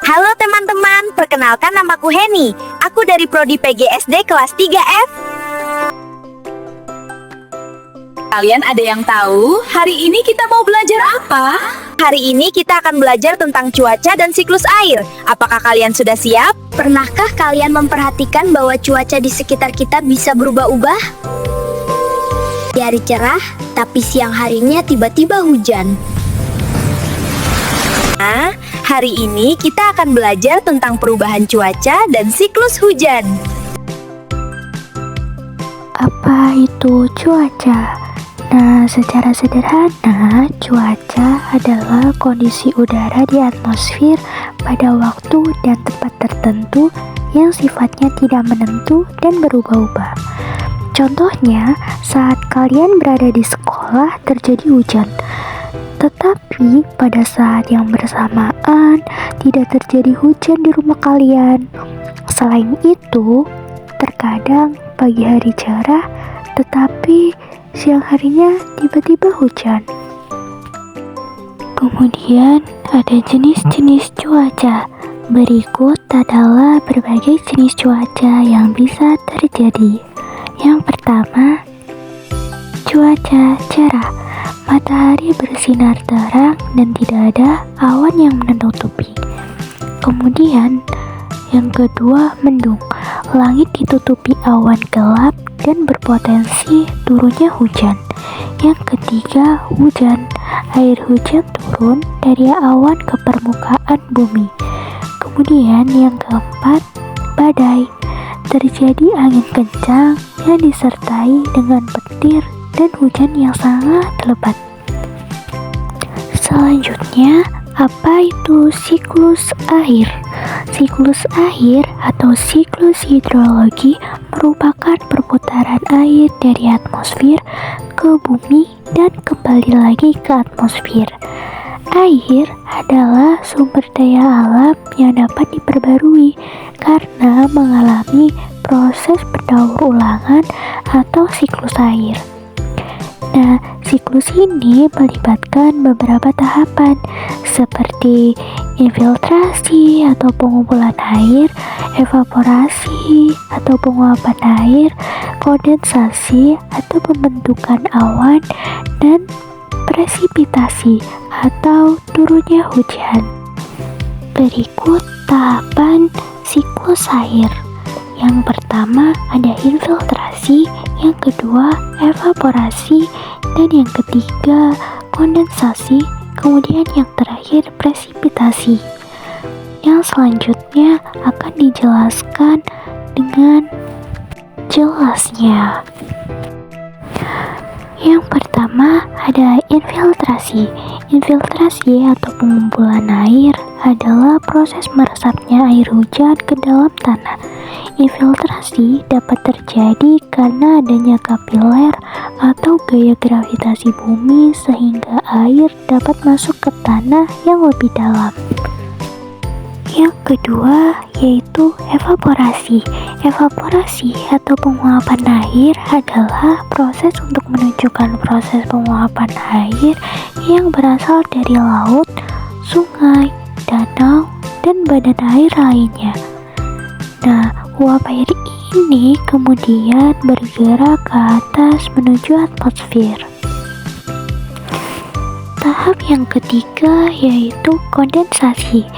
Halo teman-teman, perkenalkan namaku Heni. Aku dari Prodi PGSD kelas 3F. Kalian ada yang tahu hari ini kita mau belajar apa? Hari ini kita akan belajar tentang cuaca dan siklus air. Apakah kalian sudah siap? Pernahkah kalian memperhatikan bahwa cuaca di sekitar kita bisa berubah-ubah? Di hari cerah, tapi siang harinya tiba-tiba hujan. Nah, hari ini kita akan belajar tentang perubahan cuaca dan siklus hujan. Apa itu cuaca? Nah, secara sederhana, cuaca adalah kondisi udara di atmosfer pada waktu dan tempat tertentu yang sifatnya tidak menentu dan berubah-ubah. Contohnya, saat kalian berada di sekolah terjadi hujan, tetapi pada saat yang bersamaan tidak terjadi hujan di rumah kalian. Selain itu, terkadang pagi hari cerah, tetapi siang harinya tiba-tiba hujan. Kemudian ada jenis-jenis cuaca. Berikut adalah berbagai jenis cuaca yang bisa terjadi. Yang pertama, cuaca cerah. Matahari bersinar terang dan tidak ada awan yang menutupi. Kemudian, yang kedua, mendung. Langit ditutupi awan gelap dan berpotensi turunnya hujan. Yang ketiga, hujan. Air hujan turun dari awan ke permukaan bumi. Kemudian yang keempat, badai. Terjadi angin kencang yang disertai dengan petir dan hujan yang sangat lebat. Selanjutnya, apa itu siklus air? Siklus air atau siklus hidrologi merupakan perputaran air dari atmosfer ke bumi dan kembali lagi ke atmosfer. Air adalah sumber daya alam yang dapat diperbarui karena mengalami proses berdaur ulangan atau siklus air. Nah, siklus ini melibatkan beberapa tahapan seperti infiltrasi atau pengumpulan air, evaporasi atau penguapan air, kondensasi atau pembentukan awan, dan presipitasi atau turunnya hujan. Berikut tahapan siklus air. Yang pertama ada infiltrasi, yang kedua evaporasi, dan yang ketiga kondensasi, kemudian yang terakhir presipitasi. Yang selanjutnya akan dijelaskan dengan jelasnya. Yang pertama ada infiltrasi. Infiltrasi atau pengumpulan air adalah proses meresapnya air hujan ke dalam tanah. Infiltrasi dapat terjadi karena adanya kapiler atau gaya gravitasi bumi sehingga air dapat masuk ke tanah yang lebih dalam. Yang kedua yaitu evaporasi. Evaporasi atau penguapan air adalah proses untuk menunjukkan proses penguapan air yang berasal dari laut, sungai, danau, dan badan air lainnya. Nah, uap air ini kemudian bergerak ke atas menuju atmosfer. Tahap yang ketiga yaitu kondensasi.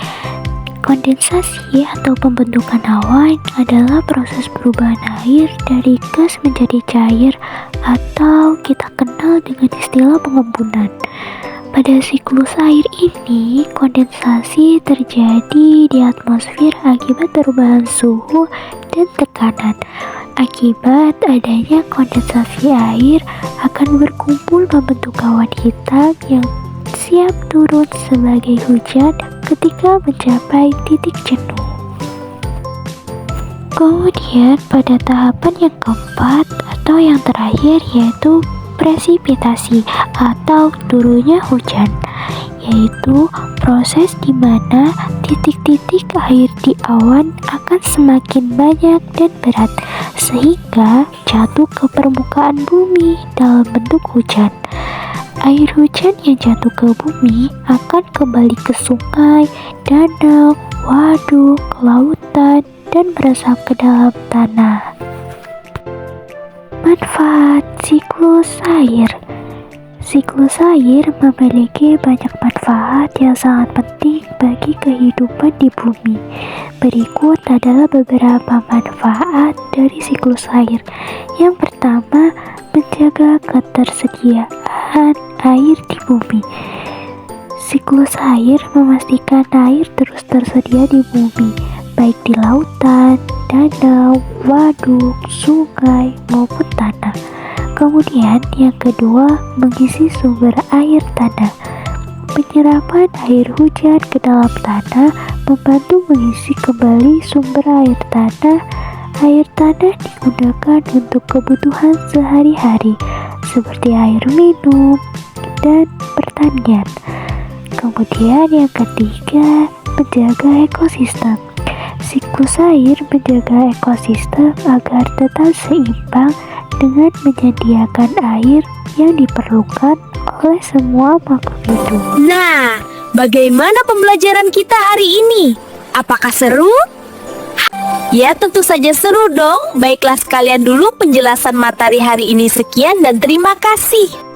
Kondensasi atau pembentukan awan adalah proses perubahan air dari gas menjadi cair atau kita kenal dengan istilah pengembunan. Pada siklus air ini, kondensasi terjadi di atmosfer akibat perubahan suhu dan tekanan. Akibat adanya kondensasi air akan berkumpul membentuk awan hitam yang siap turun sebagai hujan ketika mencapai titik jenuh. Kemudian pada tahapan yang keempat atau yang terakhir yaitu presipitasi atau turunnya hujan, yaitu proses di mana titik-titik air di awan akan semakin banyak dan berat sehingga jatuh ke permukaan bumi dalam bentuk hujan. Air hujan yang jatuh ke bumi akan kembali ke sungai, danau, waduk, lautan, dan meresap ke dalam tanah. Manfaat siklus air. Siklus air memiliki banyak manfaat yang sangat penting bagi kehidupan di bumi. Berikut adalah beberapa manfaat dari siklus air. Yang pertama, menjaga ketersediaan air di bumi. Siklus air memastikan air terus tersedia di bumi, baik di lautan, danau, waduk, sungai, maupun tanah. Kemudian yang kedua, mengisi sumber air tanah. Penyerapan air hujan ke dalam tanah membantu mengisi kembali sumber air tanah. Air tanah digunakan untuk kebutuhan sehari-hari seperti air minum dan pertanian. Kemudian yang ketiga, menjaga ekosistem. Siklus air menjaga ekosistem agar tetap seimbang dengan menyediakan air yang diperlukan oleh semua makhluk hidup. Nah, bagaimana pembelajaran kita hari ini? Apakah seru? Ya, tentu saja seru dong. Baiklah sekalian dulu penjelasan materi hari ini sekian dan terima kasih.